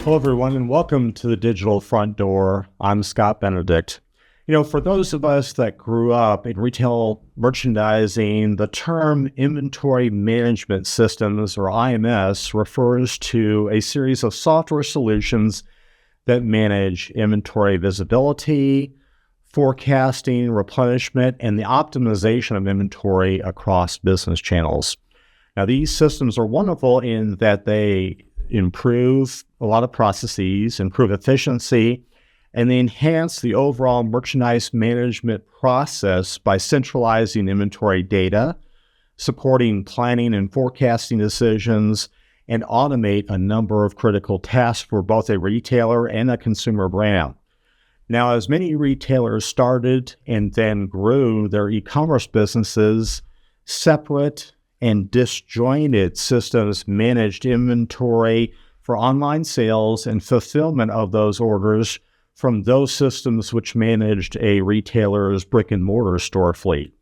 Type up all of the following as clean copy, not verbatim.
Hello, everyone, and welcome to the Digital Front Door. I'm Scott Benedict. For those of us that grew up in retail merchandising, the term inventory management systems, or IMS, refers to a series of software solutions that manage inventory visibility, forecasting, replenishment, and the optimization of inventory across business channels. Now, these systems are wonderful in that they improve a lot of processes, improve efficiency, and they enhance the overall merchandise management process by centralizing inventory data, supporting planning and forecasting decisions, and automate a number of critical tasks for both a retailer and a consumer brand. Now, as many retailers started and then grew their e-commerce businesses, separate and disjointed systems managed inventory for online sales and fulfillment of those orders from those systems which managed a retailer's brick and mortar store fleet.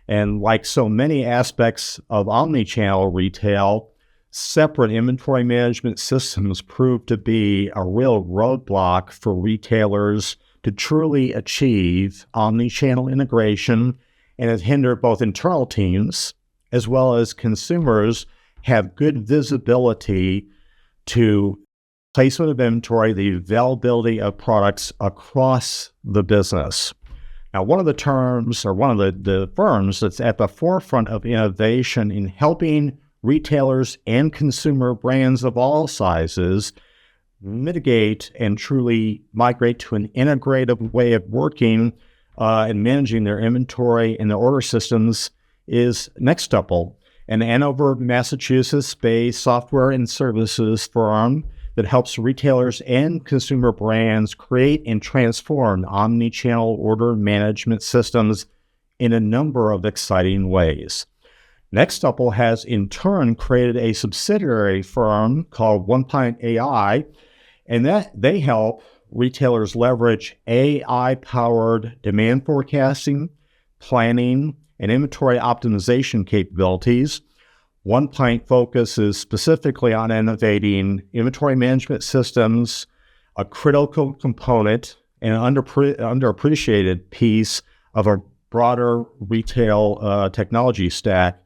And like so many aspects of omnichannel retail, separate inventory management systems proved to be a real roadblock for retailers to truly achieve omnichannel integration, and it hindered both internal teams as well as consumers have good visibility to placement of inventory, the availability of products across the business. Now, one of the terms, or one of the firms that's at the forefront of innovation in helping retailers and consumer brands of all sizes mitigate and truly migrate to an integrative way of working and managing their inventory and their order systems is Nextuple, an Andover, Massachusetts-based software and services firm that helps retailers and consumer brands create and transform omnichannel order management systems in a number of exciting ways. Nextuple has in turn created a subsidiary firm called OnePint.ai, and that they help retailers leverage AI-powered demand forecasting, planning, and inventory optimization capabilities. OnePint focuses specifically on innovating inventory management systems, a critical component and underappreciated piece of a broader retail technology stack.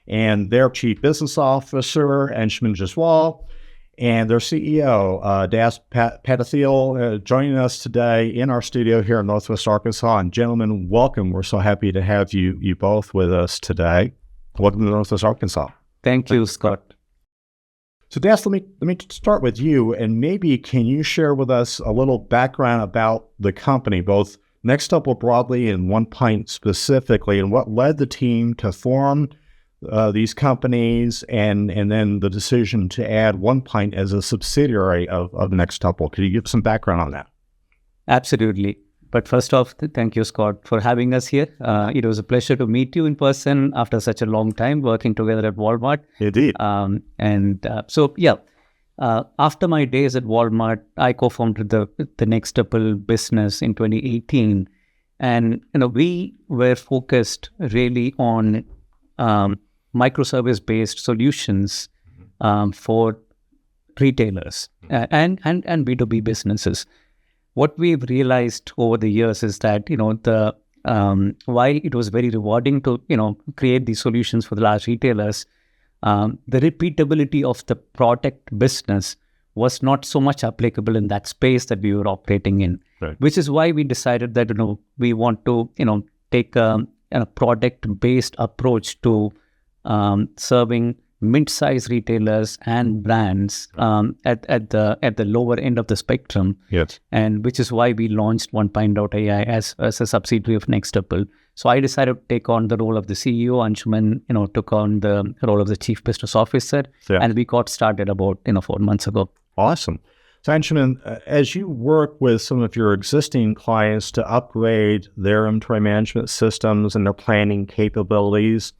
And their Chief Business Officer, Anshuman, Jaiswal, and their CEO, Pattathil, joining us today in our studio here in Northwest Arkansas. And gentlemen, welcome. We're so happy to have you both with us today. Welcome to Northwest Arkansas. Thank you, Scott. So Das, let me start with you, and maybe can you share with us a little background about the company, both Nextuple broadly and OnePint specifically, and what led the team to form these companies, and then the decision to add OnePint as a subsidiary of Nextuple. Could you give some background on that? Absolutely. But first off, thank you, Scott, for having us here. It was a pleasure to meet you in person after such a long time working together at Walmart. Indeed. After my days at Walmart, I co-founded the Nextuple business in 2018. And, we were focused really on microservice-based solutions for retailers and B2B businesses. What we've realized over the years is that, while it was very rewarding to, create these solutions for the large retailers, the repeatability of the product business was not so much applicable in that space that we were operating in, right. Which is why we decided that, we want to, take a product-based approach to serving mid-sized retailers and brands at the lower end of the spectrum. Yes. And which is why we launched OnePint.ai as a subsidiary of Nextuple. So I decided to take on the role of the CEO. Anshuman, took on the role of the Chief Business Officer. Yeah. And we got started about, 4 months ago. Awesome. So Anshuman, as you work with some of your existing clients to upgrade their inventory management systems and their planning capabilities,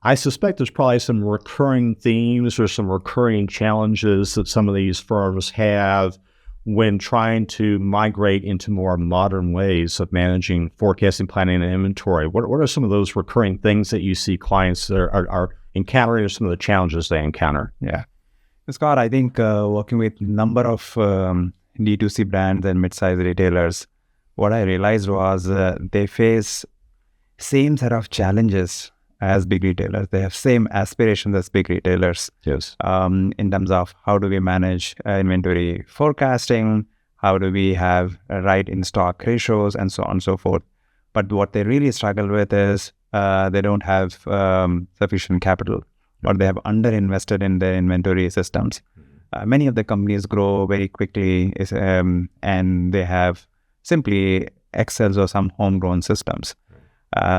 I suspect there's probably some recurring themes or some recurring challenges that some of these firms have when trying to migrate into more modern ways of managing forecasting, planning, and inventory. What are some of those recurring things that you see clients are encountering, or some of the challenges they encounter? Yeah. Scott, I think working with number of D2C brands and mid-sized retailers, what I realized was they face same set of challenges as big retailers. They have same aspirations as big retailers. Yes. In terms of how do we manage inventory forecasting, how do we have right in-stock ratios, and so on and so forth. But what they really struggle with is they don't have sufficient capital, or they have underinvested in their inventory systems. Many of the companies grow very quickly, and they have simply Excels or some homegrown systems.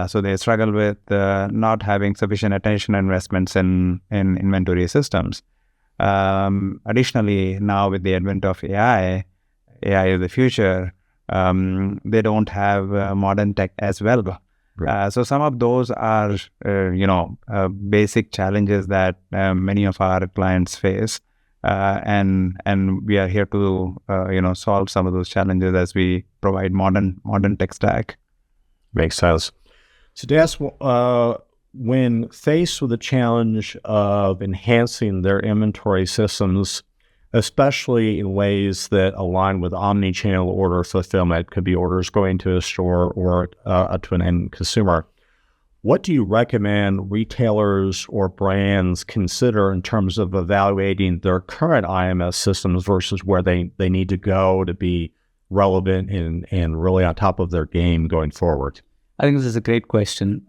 So they struggle with not having sufficient attention and investments in inventory systems. Additionally, now with the advent of AI is the future, they don't have modern tech as well. Right. So some of those are, basic challenges that many of our clients face. And we are here to, solve some of those challenges as we provide modern tech stack. Makes sense. So Jaiswal, when faced with the challenge of enhancing their inventory systems, especially in ways that align with omnichannel order fulfillment, could be orders going to a store or to an end consumer, what do you recommend retailers or brands consider in terms of evaluating their current IMS systems versus where they need to go to be relevant and really on top of their game going forward? I think this is a great question.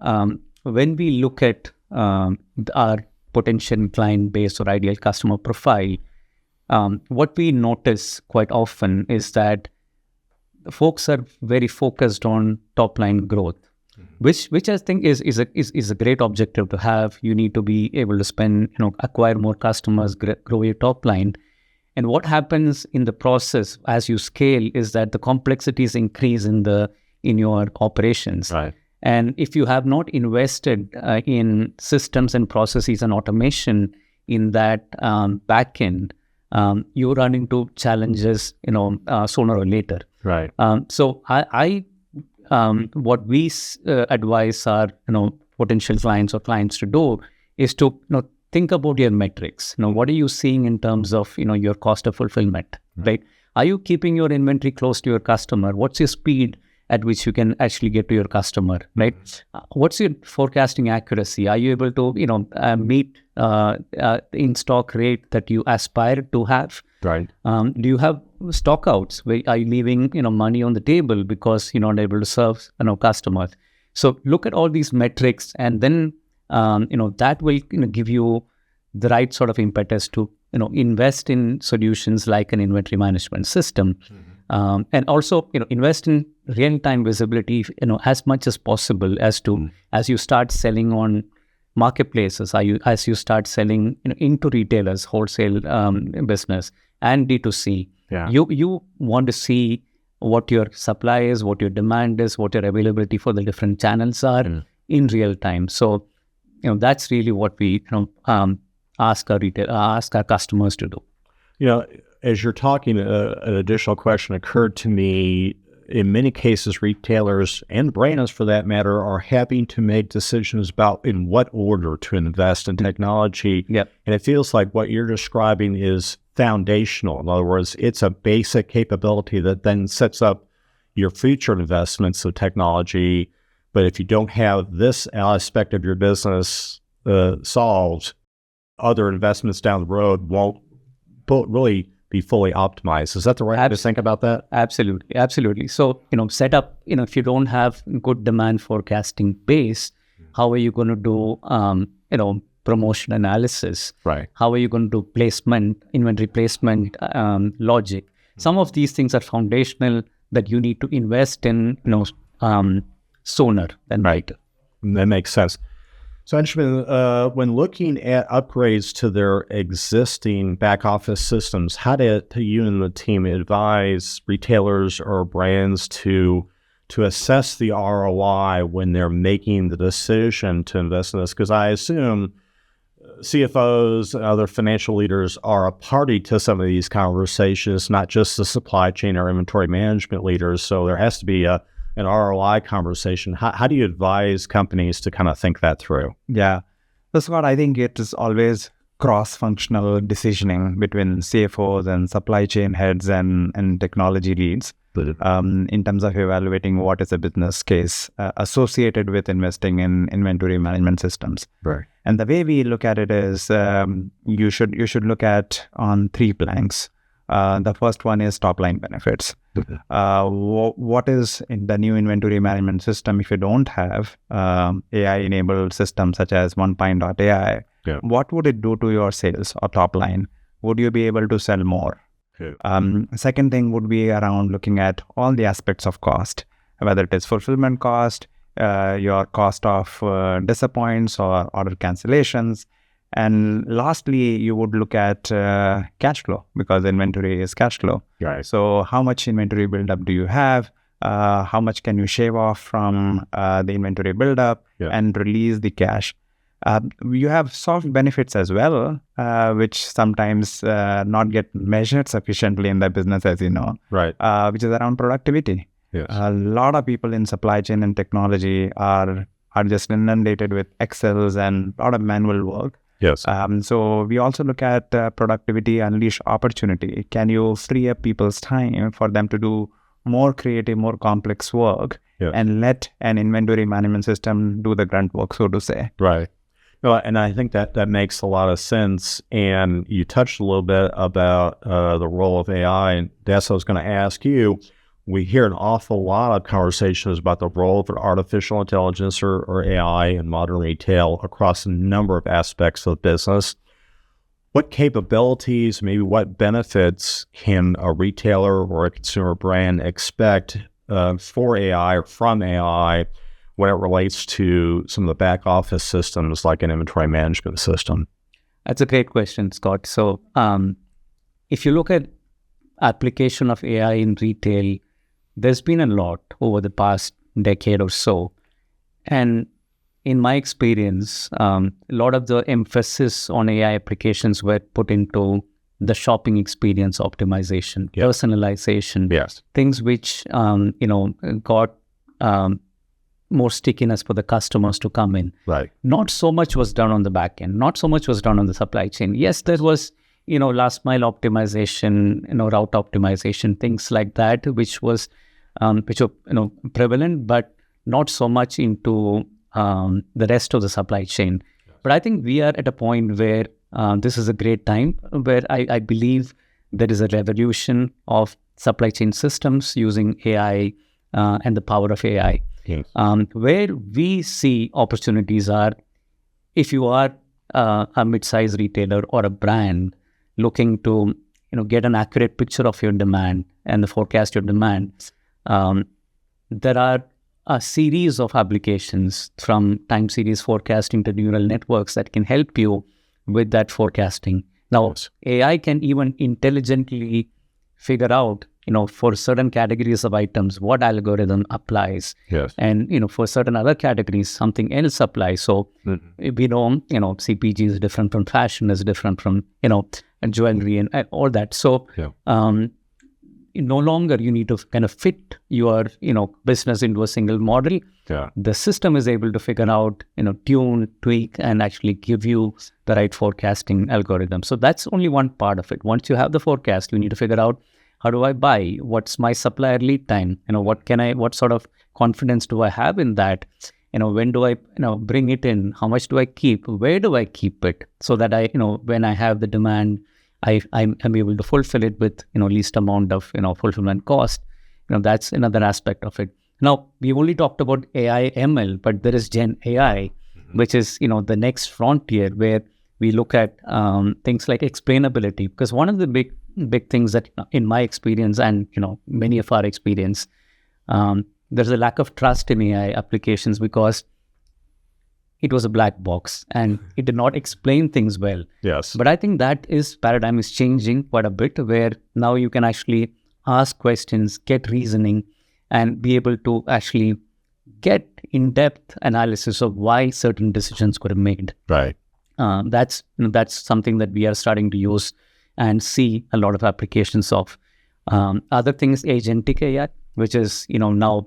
When we look at our potential client base or ideal customer profile, what we notice quite often is that folks are very focused on top line growth, which I think is a great objective to have. You need to be able to spend, acquire more customers, grow your top line. And what happens in the process as you scale is that the complexities increase in your operations. Right. And if you have not invested in systems and processes and automation in that back end, you run into challenges, sooner or later. Right. So I what we advise our potential clients or clients to do is to think about your metrics. What are you seeing in terms of your cost of fulfillment, right? Are you keeping your inventory close to your customer? What's your speed at which you can actually get to your customer, right? What's your forecasting accuracy? Are you able to meet in-stock rate that you aspire to have? Right. Do you have stockouts? Are you leaving money on the table because you're not able to serve customers? So look at all these metrics, and then that will give you the right sort of impetus to invest in solutions like an inventory management system, and also invest in real-time visibility as much as possible as you start selling on marketplaces, as you start selling into retailers, wholesale business and D2C. Yeah. You want to see what your supply is, what your demand is, what your availability for the different channels are in real time. So that's really what we ask our customers to do. As you're talking, an additional question occurred to me. In many cases, retailers and brands, for that matter, are having to make decisions about in what order to invest in technology. Yep. And it feels like what you're describing is foundational. In other words, it's a basic capability that then sets up your future investments of technology. But if you don't have this aspect of your business solved, other investments down the road won't really be fully optimized. Is that the right way to think about that? Absolutely. So, set up, if you don't have good demand forecasting base, how are you going to do, promotion analysis? Right. How are you going to do placement, inventory placement, logic? Some of these things are foundational that you need to invest in, sooner than later. That makes sense. So, Anshuman, when looking at upgrades to their existing back office systems, how do you and the team advise retailers or brands to assess the ROI when they're making the decision to invest in this? Because I assume CFOs and other financial leaders are a party to some of these conversations, not just the supply chain or inventory management leaders. So there has to be an ROI conversation. How do you advise companies to kind of think that through? Yeah. So Scott, I think it is always cross-functional decisioning between CFOs and supply chain heads and technology leads in terms of evaluating what is a business case associated with investing in inventory management systems. Right. And the way we look at it is you should look at on 3 planks. The first one is top-line benefits. What is in the new inventory management system if you don't have AI-enabled systems such as OnePint.ai? What would it do to your sales or top line? Would you be able to sell more? Second thing would be around looking at all the aspects of cost, whether it is fulfillment cost, your cost of disappoints or order cancellations. And lastly, you would look at cash flow, because inventory is cash flow. Right. So how much inventory buildup do you have? How much can you shave off from the inventory buildup and release the cash? You have soft benefits as well, which sometimes not get measured sufficiently in the business, as you know, Right. which is around productivity. Yes. A lot of people in supply chain and technology are just inundated with Excels and a lot of manual work. Yes. So we also look at productivity, unleash opportunity. Can you free up people's time for them to do more creative, more complex work and let an inventory management system do the grunt work, so to say? Right. No, and I think that makes a lot of sense. And you touched a little bit about the role of AI. And that's what I was going to ask you. We hear an awful lot of conversations about the role of artificial intelligence or AI in modern retail across a number of aspects of business. What capabilities, maybe what benefits can a retailer or a consumer brand expect for AI or from AI when it relates to some of the back office systems like an inventory management system? That's a great question, Scott. So if you look at application of AI in retail, there's been a lot over the past decade or so. And in my experience, a lot of the emphasis on AI applications were put into the shopping experience optimization, personalization, things which, got more stickiness for the customers to come in. Right. Not so much was done on the back end. Not so much was done on the supply chain. Yes, there was, last mile optimization, route optimization, things like that, which were, prevalent, but not so much into the rest of the supply chain. But I think we are at a point where this is a great time where I believe there is a revolution of supply chain systems using AI and the power of AI. Where we see opportunities are, if you are a mid-sized retailer or a brand looking to get an accurate picture of your demand and the forecast your demand, there are a series of applications from time series forecasting to neural networks that can help you with that forecasting. Now, AI can even intelligently figure out, for certain categories of items, what algorithm applies. And, for certain other categories, something else applies. So we know, CPG is different from fashion, is different from, jewelry and all that. So no longer you need to kind of fit your, business into a single model. The system is able to figure out, tune, tweak, and actually give you the right forecasting algorithm. So that's only one part of it. Once you have the forecast, you need to figure out, how do I buy? What's my supplier lead time? What sort of confidence do I have in that? When do I, bring it in? How much do I keep? Where do I keep it? So that I, when I have the demand, I'm able to fulfill it with, least amount of, fulfillment cost. That's another aspect of it. Now, we've only talked about AI, ML, but there is Gen AI, which is, the next frontier where we look at things like explainability. Because one of the big things that, in my experience and, many of our experience, there's a lack of trust in AI applications because it was a black box and it did not explain things well. But I think that paradigm is changing quite a bit, where now you can actually ask questions, get reasoning, and be able to actually get in-depth analysis of why certain decisions were made. Right. That's something that we are starting to use and see a lot of applications of. Other things, agentic AI, which is, now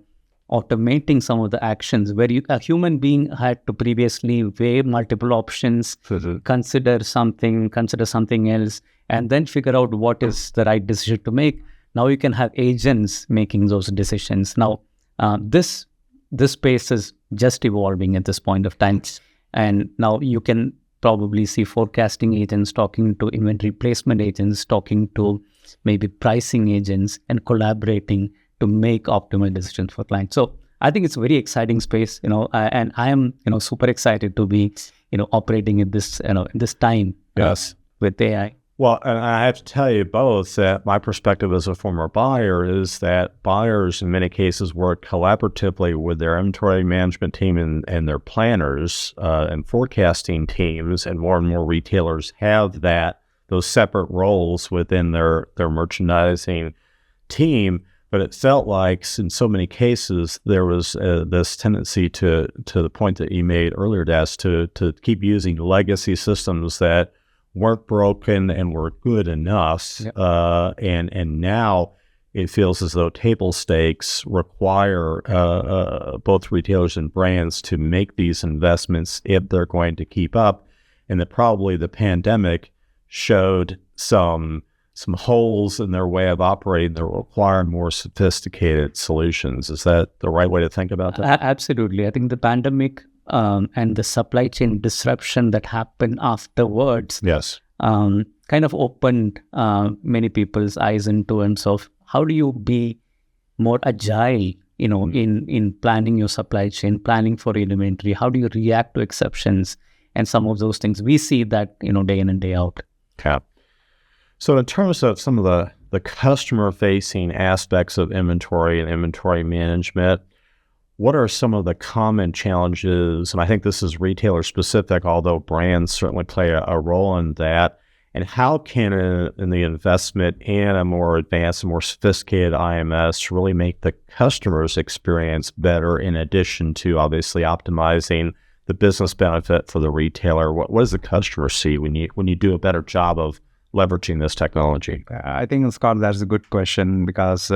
automating some of the actions where a human being had to previously weigh multiple options, consider something else, and then figure out what is the right decision to make. Now you can have agents making those decisions. Now, this space is just evolving at this point of time. And now you can probably see forecasting agents talking to inventory placement agents, talking to maybe pricing agents, and collaborating to make optimal decisions for clients. So I think it's a very exciting space, and I am, super excited to be, operating in this, in this time. Yes. With AI. Well, and I have to tell you both that my perspective as a former buyer is that buyers in many cases work collaboratively with their inventory management team and their planners and forecasting teams, and more retailers have those separate roles within their merchandising team. But it felt like in so many cases there was this tendency to the point that you made earlier, Das, to keep using legacy systems that weren't broken and were good enough. Yep. And now it feels as though table stakes require both retailers and brands to make these investments if they're going to keep up. And that probably the pandemic showed some holes in their way of operating that require more sophisticated solutions. Is that the right way to think about that? Absolutely. I think the pandemic and the supply chain disruption that happened afterwards, yes, kind of opened many people's eyes in terms of how do you be more agile, in planning your supply chain, planning for inventory, how do you react to exceptions, and some of those things. We see that, day in and day out. Okay. So in terms of some of the customer-facing aspects of inventory and inventory management, what are some of the common challenges? And I think this is retailer specific, although brands certainly play a role in that. And how can the investment in a more advanced and more sophisticated IMS really make the customer's experience better, in addition to obviously optimizing the business benefit for the retailer? What does the customer see when you do a better job of leveraging this technology? I think, Scott, that's a good question, because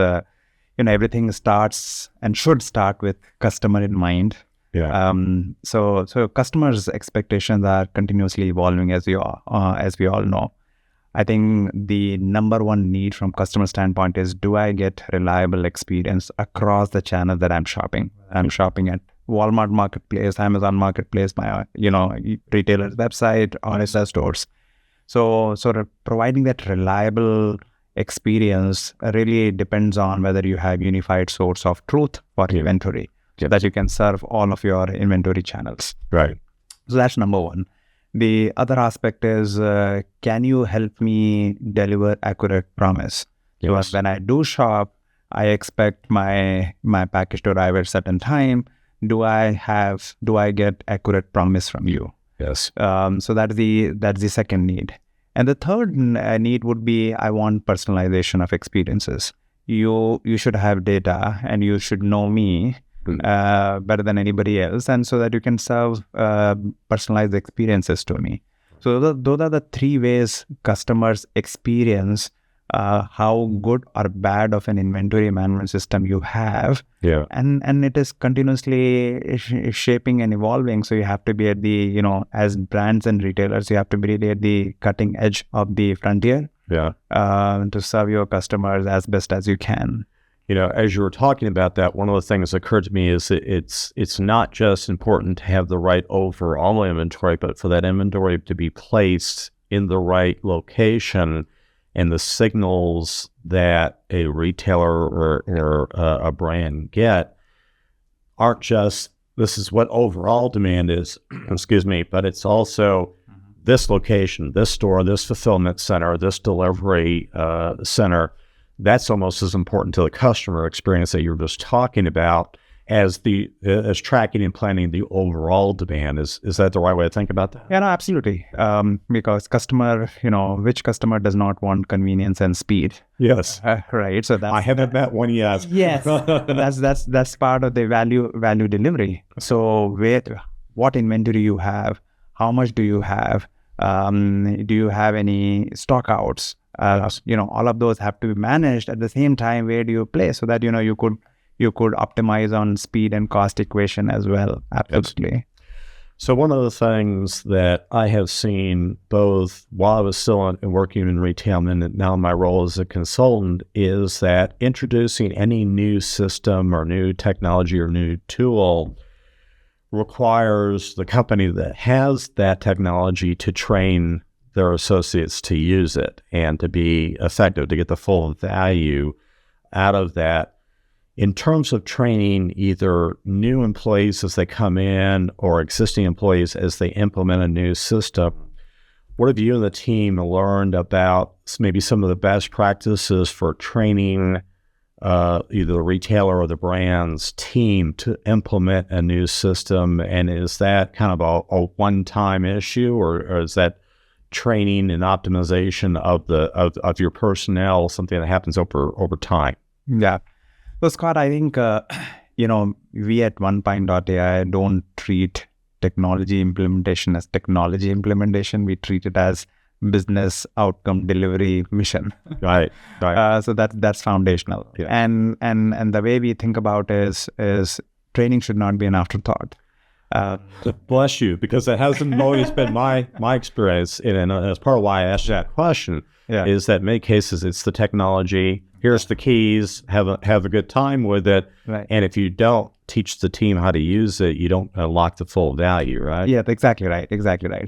everything starts and should start with customer in mind. Yeah. So customers' expectations are continuously evolving, as we all know. I think the number one need from customer standpoint is, do I get reliable experience across the channel that I'm shopping? I'm shopping at Walmart Marketplace, Amazon Marketplace, my retailer's website, RSS stores. So sort of providing that reliable experience really depends on whether you have unified source of truth for inventory, so that you can serve all of your inventory channels. Right. So that's number one. The other aspect is, can you help me deliver accurate promise? Yes. Because when I do shop, I expect my package to arrive at a certain time. Do I get accurate promise from you? Yes. So that's the second need. And the third need would be, I want personalization of experiences. You should have data, and you should know me better than anybody else, and so that you can serve personalized experiences to me. So those are the three ways customers experience how good or bad of an inventory management system you have. Yeah. And it is continuously shaping and evolving. So you have to be at the, as brands and retailers, you have to be really at the cutting edge of the frontier. Yeah. To serve your customers as best as you can. As you were talking about that, one of the things that occurred to me is that it's not just important to have the right overall inventory, but for that inventory to be placed in the right location. And the signals that a retailer or a brand get aren't just, this is what overall demand is, but it's also this location, this store, this fulfillment center, this delivery center. That's almost as important to the customer experience that you were just talking about as tracking and planning the overall demand. Is that the right way to think about that? Yeah, no, absolutely. Because which customer does not want convenience and speed? Yes. Right. So I haven't met one yet. Yes. that's part of the value delivery. So what inventory you have? How much do you have? Do you have any stock outs? All of those have to be managed. At the same time, where do you place, so that you you could optimize on speed and cost equation as well. Absolutely. So one of the things that I have seen both while I was still working in retail and now in my role as a consultant is that introducing any new system or new technology or new tool requires the company that has that technology to train their associates to use it and to be effective, to get the full value out of that. In terms of training either new employees as they come in or existing employees as they implement a new system, what have you and the team learned about maybe some of the best practices for training either the retailer or the brand's team to implement a new system? And is that kind of a one-time issue, or is that training and optimization of your personnel something that happens over time? Yeah. So Scott, I think, we at OnePint.ai don't treat technology implementation as technology implementation. We treat it as business outcome delivery mission. Right. So that's foundational. Yeah. And the way we think about is training should not be an afterthought. Bless you, because that hasn't always been my experience, and that's part of why I asked you that question. Yeah. Is that in many cases it's the technology. Here's the keys. Have a good time with it. Right. And if you don't teach the team how to use it, you don't unlock the full value, right? Yeah, exactly right.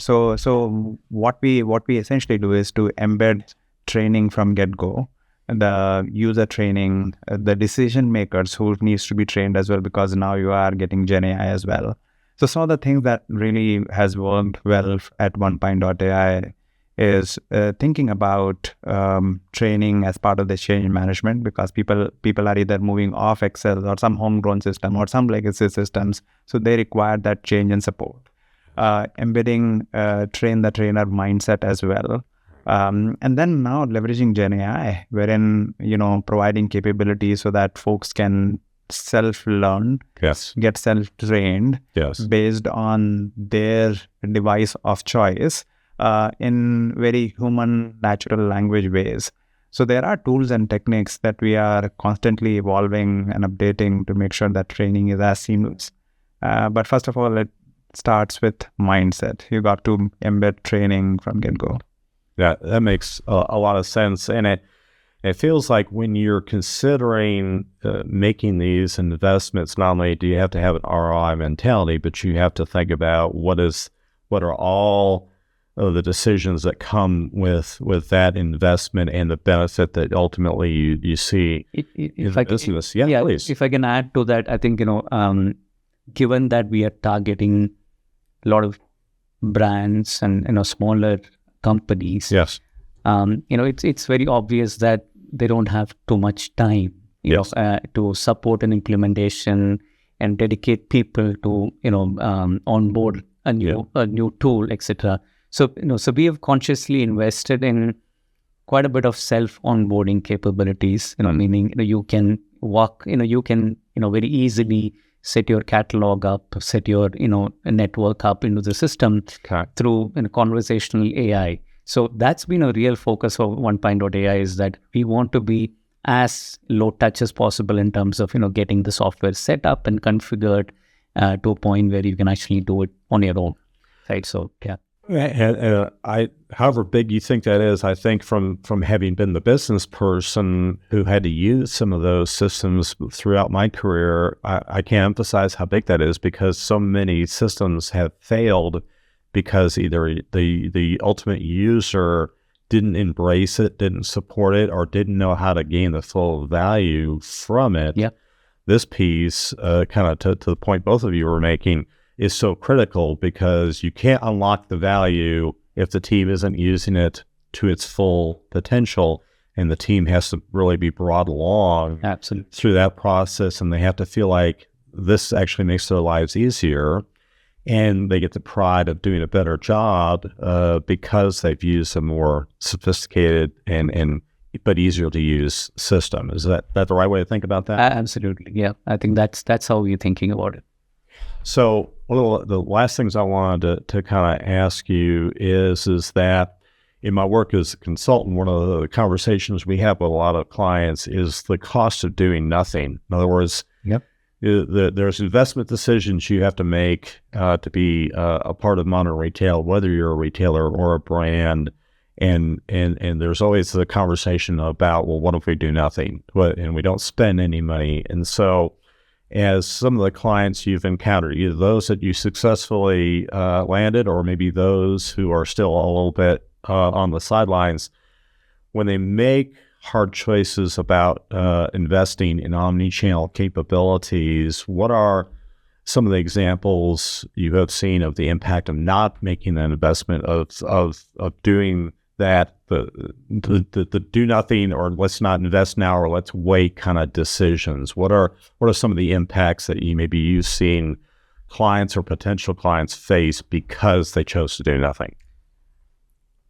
So what we essentially do is to embed training from get-go, the user training, the decision makers who needs to be trained as well, because now you are getting Gen AI as well. So some of the things that really has worked well at OnePint.ai is thinking about training as part of the change management, because people are either moving off Excel or some homegrown system or some legacy systems, so they require that change and support. Embedding train the trainer mindset as well, and then now leveraging Gen AI, wherein providing capabilities so that folks can self-learn, Yes. get self-trained, Yes. based on their device of choice. In very human, natural language ways. So there are tools and techniques that we are constantly evolving and updating to make sure that training is as seamless. But first of all, it starts with mindset. You got to embed training from get-go. Yeah, that makes a lot of sense. And it feels like when you're considering making these investments, not only do you have to have an ROI mentality, but you have to think about what are all the decisions that come with that investment and the benefit that ultimately you see in business. Yeah, please. If I can add to that, I think, given that we are targeting a lot of brands and, smaller companies, Yes. it's very obvious that they don't have too much time, to support an implementation and dedicate people to, onboard a new tool, etc. So, so we have consciously invested in quite a bit of self-onboarding capabilities, meaning, you can walk, you can, very easily set your catalog up, set your, network up into the system through conversational AI. So that's been a real focus of OnePint.ai, is that we want to be as low touch as possible in terms of, getting the software set up and configured to a point where you can actually do it on your own, right? So, yeah. And however big you think that is, I think from having been the business person who had to use some of those systems throughout my career, I can't emphasize how big that is, because so many systems have failed because either the ultimate user didn't embrace it, didn't support it, or didn't know how to gain the full value from it. Yeah. This piece, kind of to the point both of you were making, is so critical, because you can't unlock the value if the team isn't using it to its full potential, and the team has to really be brought along Absolutely through that process, and they have to feel like this actually makes their lives easier, and they get the pride of doing a better job because they've used a more sophisticated and but easier to use system. Is that the right way to think about that? Absolutely, yeah. I think that's how we're thinking about it. So one of the last things I wanted to kind of ask you is that in my work as a consultant, one of the conversations we have with a lot of clients is the cost of doing nothing. In other words, there's investment decisions you have to make to be a part of modern retail, whether you're a retailer or a brand. And there's always the conversation about, well, what if we do nothing and we don't spend any money? And so as some of the clients you've encountered, either those that you successfully landed or maybe those who are still a little bit on the sidelines, when they make hard choices about investing in omnichannel capabilities, what are some of the examples you have seen of the impact of not making an investment, of doing that, the do nothing or let's not invest now or let's wait kind of decisions? What are some of the impacts that you've seen clients or potential clients face because they chose to do nothing?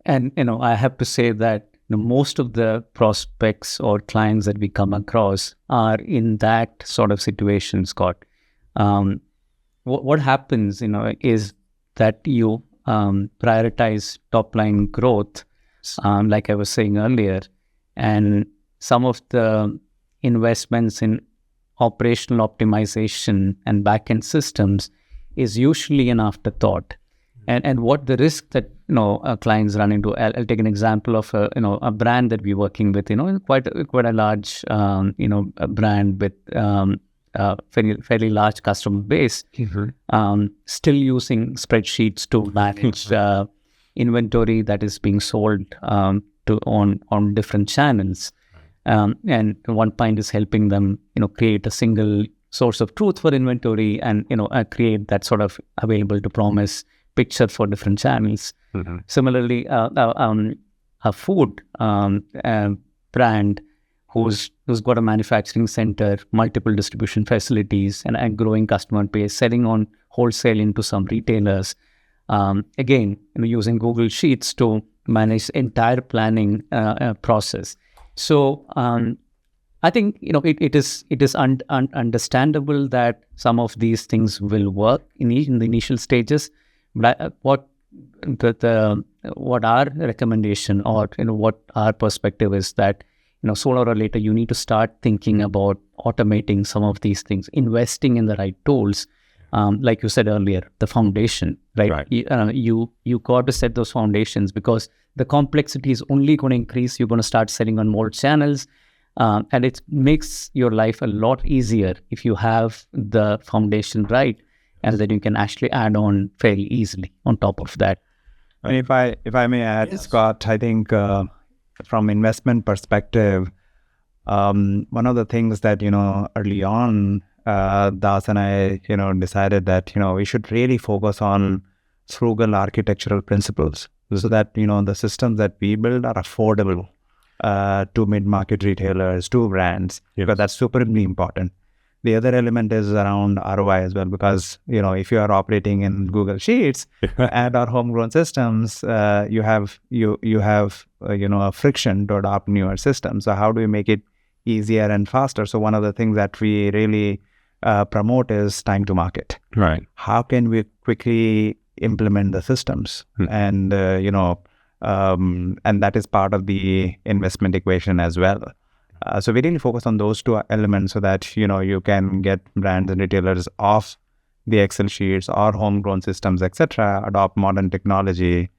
And I have to say that most of the prospects or clients that we come across are in that sort of situation, Scott. What happens, is that you prioritize top line growth, like I was saying earlier, and some of the investments in operational optimization and back-end systems is usually an afterthought. And what the risk that clients run into, I'll take an example of a brand that we're working with, quite a large a brand with fairly large customer base, still using spreadsheets to manage inventory that is being sold on different channels. And OnePint is helping them create a single source of truth for inventory and create that sort of available to promise picture for different channels. Similarly, a food brand who's got a manufacturing center, multiple distribution facilities, and a growing customer base, selling on wholesale into some retailers. Again, using Google Sheets to manage the entire planning process. So I think it is understandable that some of these things will work in the initial stages. But what our recommendation or what our perspective is that sooner or later you need to start thinking about automating some of these things, investing in the right tools. Like you said earlier, the foundation, right? You got to set those foundations because the complexity is only going to increase. You're going to start selling on more channels, and it makes your life a lot easier if you have the foundation right, and then you can actually add on fairly easily on top of that. And if I may add, yes. Scott, I think from investment perspective, one of the things that early on, Das and I decided that we should really focus on frugal architectural principles so that the systems that we build are affordable to mid-market retailers, to brands, because that's supremely important. The other element is around ROI as well, because if you are operating in Google Sheets and our homegrown systems, you have a friction to adopt newer systems. So how do we make it easier and faster? So one of the things that we really promote is time to market. Right. How can we quickly implement the systems? And and that is part of the investment equation as well. So we really focus on those two elements so that you can get brands and retailers off the Excel sheets or homegrown systems, etc., adopt modern technology,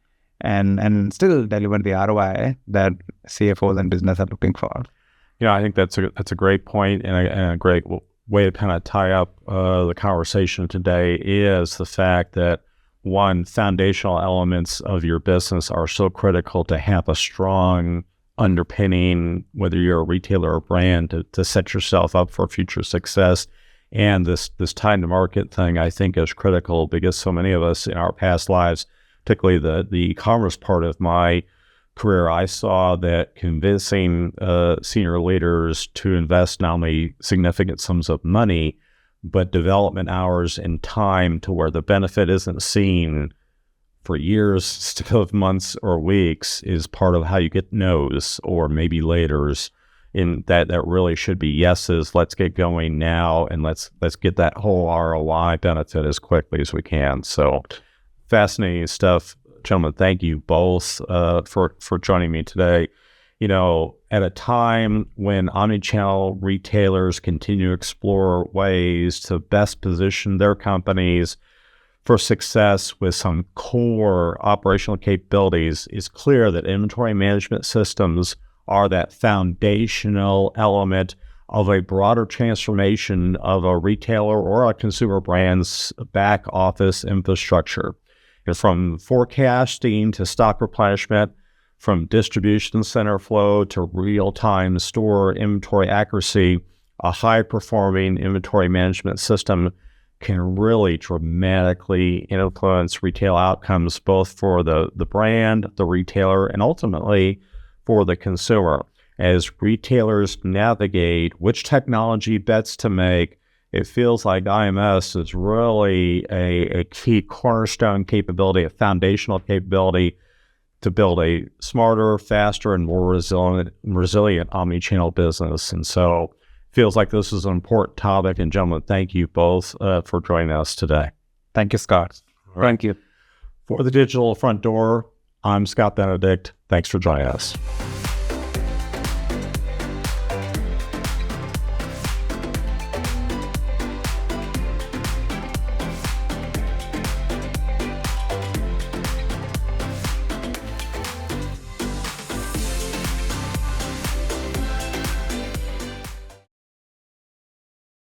and still deliver the ROI that CFOs and business are looking for. I think that's a great point and a great way to kind of tie up the conversation today is the fact that one, foundational elements of your business are so critical to have a strong underpinning, whether you're a retailer or brand, to set yourself up for future success. And this time to market thing, I think, is critical because so many of us in our past lives, particularly the e-commerce part of my career, I saw that convincing senior leaders to invest not only significant sums of money, but development hours and time to where the benefit isn't seen for years instead of months or weeks is part of how you get no's or maybe later's. In that really should be yeses. Let's get going now and let's get that whole ROI benefit as quickly as we can. So fascinating stuff. Gentlemen, thank you both for joining me today. At a time when omnichannel retailers continue to explore ways to best position their companies for success with some core operational capabilities, it's clear that inventory management systems are that foundational element of a broader transformation of a retailer or a consumer brand's back office infrastructure. From forecasting to stock replenishment, from distribution center flow to real-time store inventory accuracy, a high-performing inventory management system can really dramatically influence retail outcomes, both for the brand, the retailer, and ultimately for the consumer. As retailers navigate which technology bets to make, it feels like IMS is really a key cornerstone capability, a foundational capability to build a smarter, faster, and more resilient omnichannel business. And so it feels like this is an important topic. And gentlemen, thank you both for joining us today. Thank you, Scott. Thank you. For the Digital Front Door, I'm Scott Benedict. Thanks for joining us.